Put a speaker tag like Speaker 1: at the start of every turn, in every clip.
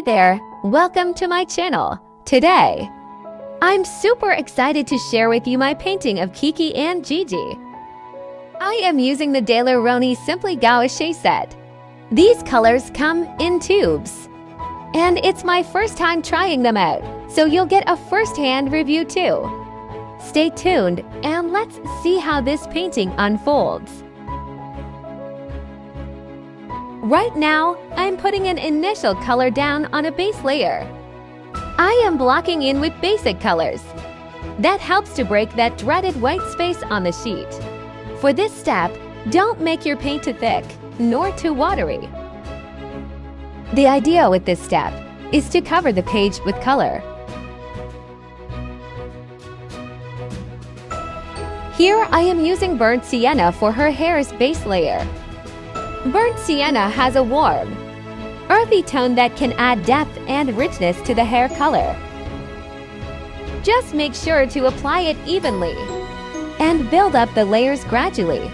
Speaker 1: there, welcome to my channel. Today, I'm super excited to share with you my painting of Kiki and Gigi. I am using the Daler-Rowney Simply Gouache set. These colors come in tubes. And it's my first time trying them out, so you'll get a first-hand review too. Stay tuned and let's see how this painting unfolds. Right now, I'm putting an initial color down on a base layer. I am blocking in with basic colors. That helps to break that dreaded white space on the sheet. For this step, don't make your paint too thick, nor too watery. The idea with this step is to cover the page with color. Here I am using burnt sienna for her hair's base layer. Burnt sienna has a warm, earthy tone that can add depth and richness to the hair color. Just make sure to apply it evenly and build up the layers gradually.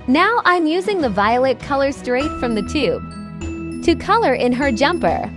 Speaker 1: Now I'm using the violet color straight from the tube to color in her jumper.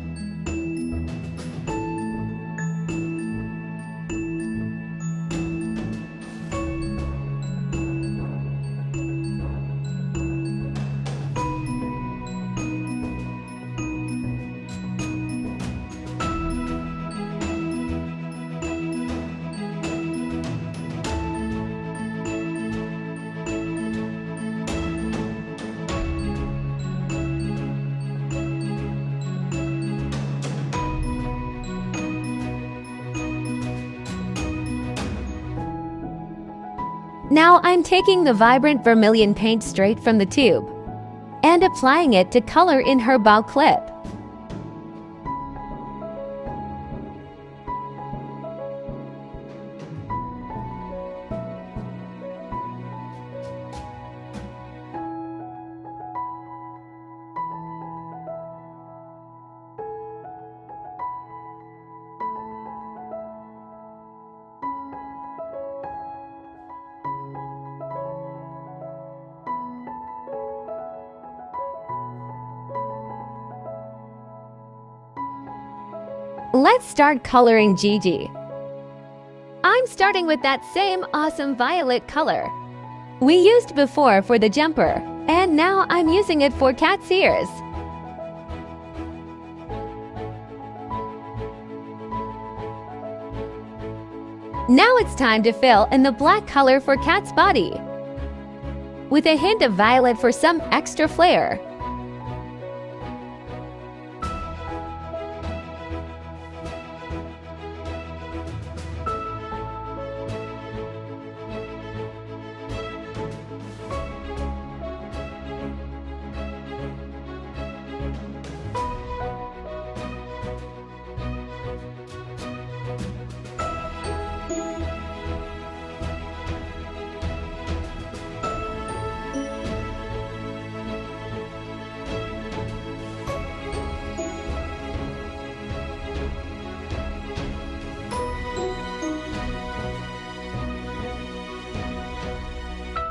Speaker 1: Now I'm taking the vibrant vermilion paint straight from the tube and applying it to color in her bow clip. Let's start coloring Gigi. I'm starting with that same awesome violet color we used before for the jumper, and now I'm using it for Cat's ears. Now it's time to fill in the black color for Cat's body, with a hint of violet for some extra flair.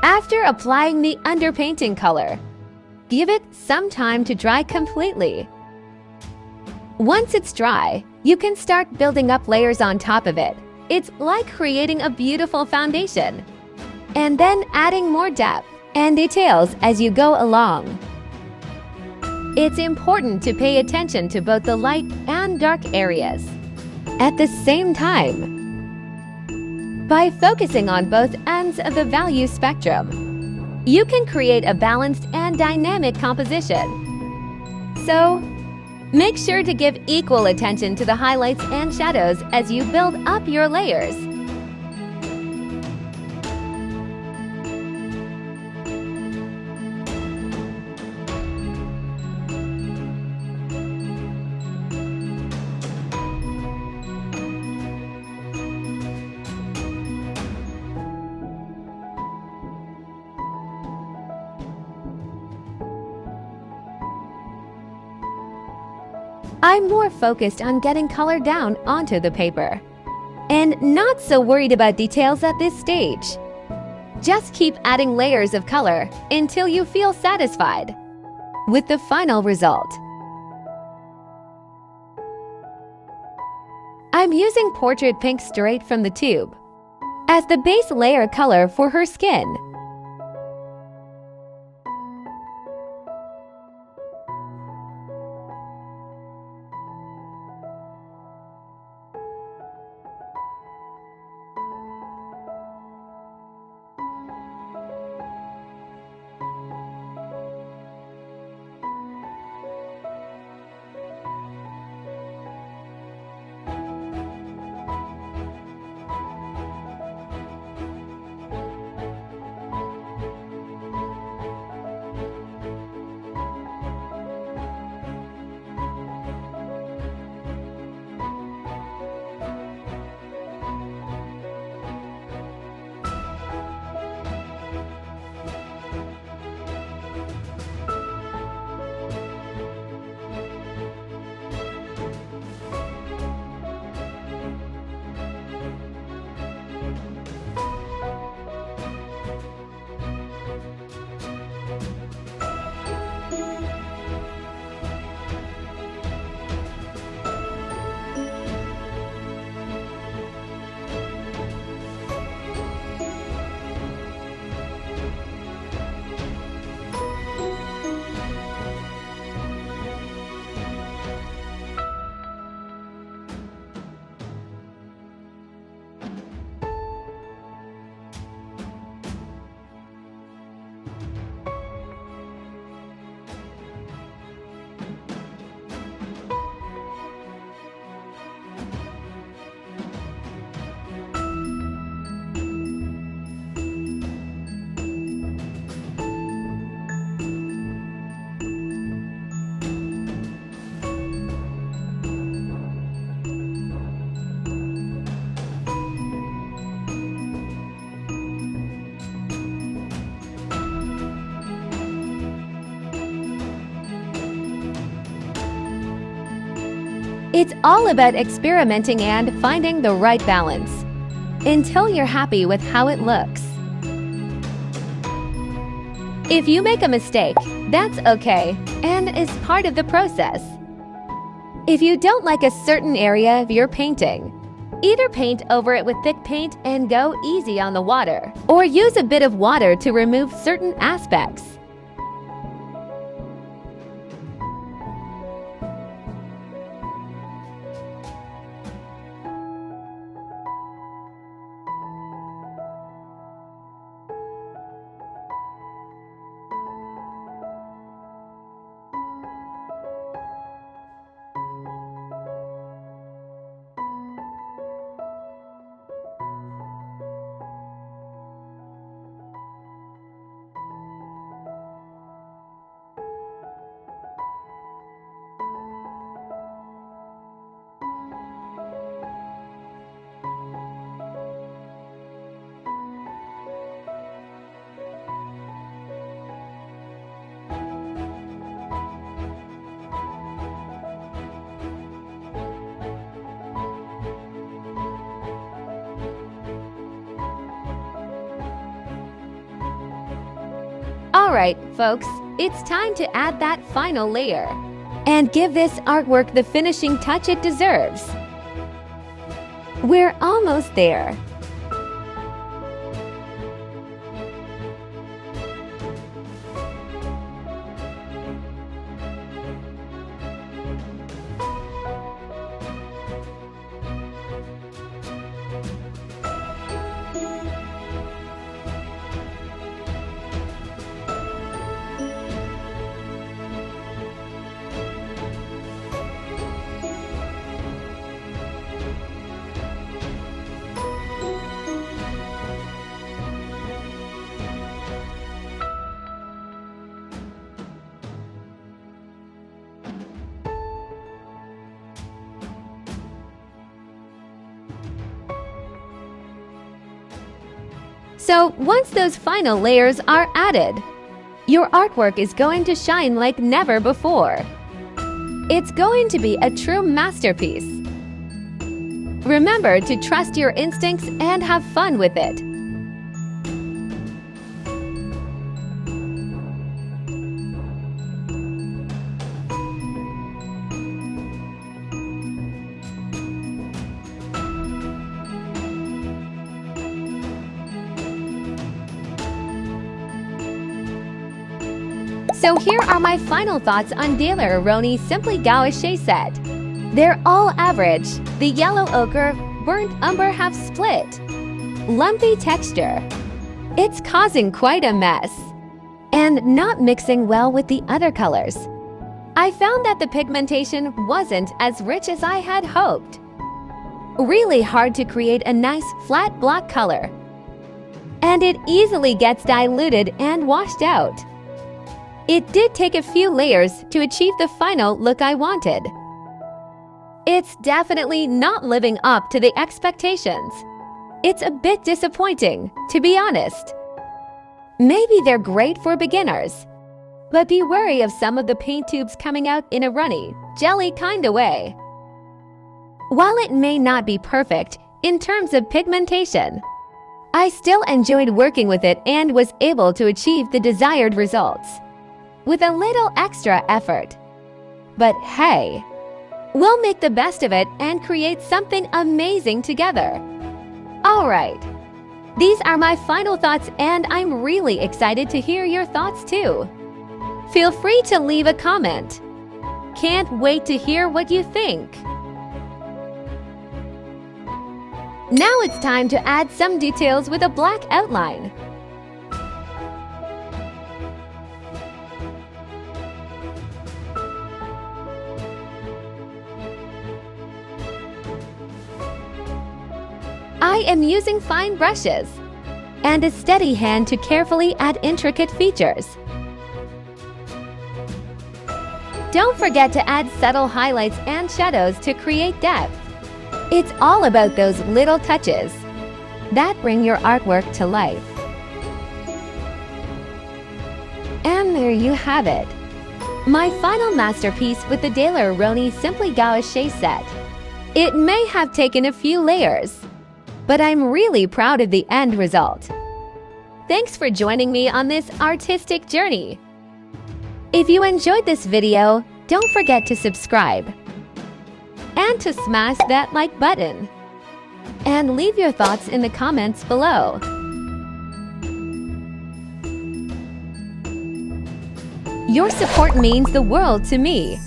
Speaker 1: After applying the underpainting color, give it some time to dry completely. Once it's dry, you can start building up layers on top of it. It's like creating a beautiful foundation, and then adding more depth and details as you go along. It's important to pay attention to both the light and dark areas at the same time. By focusing on both ends of the value spectrum, you can create a balanced and dynamic composition. So, make sure to give equal attention to the highlights and shadows as you build up your layers. I'm more focused on getting color down onto the paper, and not so worried about details at this stage. Just keep adding layers of color until you feel satisfied with the final result. I'm using Portrait Pink straight from the tube as the base layer color for her skin. It's all about experimenting and finding the right balance until you're happy with how it looks. If you make a mistake, that's okay and is part of the process. If you don't like a certain area of your painting, either paint over it with thick paint and go easy on the water, or use a bit of water to remove certain aspects. Alright, folks, it's time to add that final layer and give this artwork the finishing touch it deserves. We're almost there. So once those final layers are added, your artwork is going to shine like never before. It's going to be a true masterpiece. Remember to trust your instincts and have fun with it. So here are my final thoughts on Daler-Rowney Simply Gouache set. They're all average. The yellow ochre, burnt umber have split. Lumpy texture. It's causing quite a mess. And not mixing well with the other colors. I found that the pigmentation wasn't as rich as I had hoped. Really hard to create a nice flat black color. And it easily gets diluted and washed out. It did take a few layers to achieve the final look I wanted. It's definitely not living up to the expectations. It's a bit disappointing, to be honest. Maybe they're great for beginners, but be wary of some of the paint tubes coming out in a runny, jelly kind of way. While it may not be perfect in terms of pigmentation, I still enjoyed working with it and was able to achieve the desired results with a little extra effort. But hey, we'll make the best of it and create something amazing together. Alright, these are my final thoughts and I'm really excited to hear your thoughts too. Feel free to leave a comment. Can't wait to hear what you think. Now it's time to add some details with a black outline. I am using fine brushes and a steady hand to carefully add intricate features. Don't forget to add subtle highlights and shadows to create depth. It's all about those little touches that bring your artwork to life. And there you have it, my final masterpiece with the Daler-Rowney Simply Gouache set. It may have taken a few layers, but I'm really proud of the end result. Thanks for joining me on this artistic journey. If you enjoyed this video, don't forget to subscribe and to smash that like button. And leave your thoughts in the comments below. Your support means the world to me.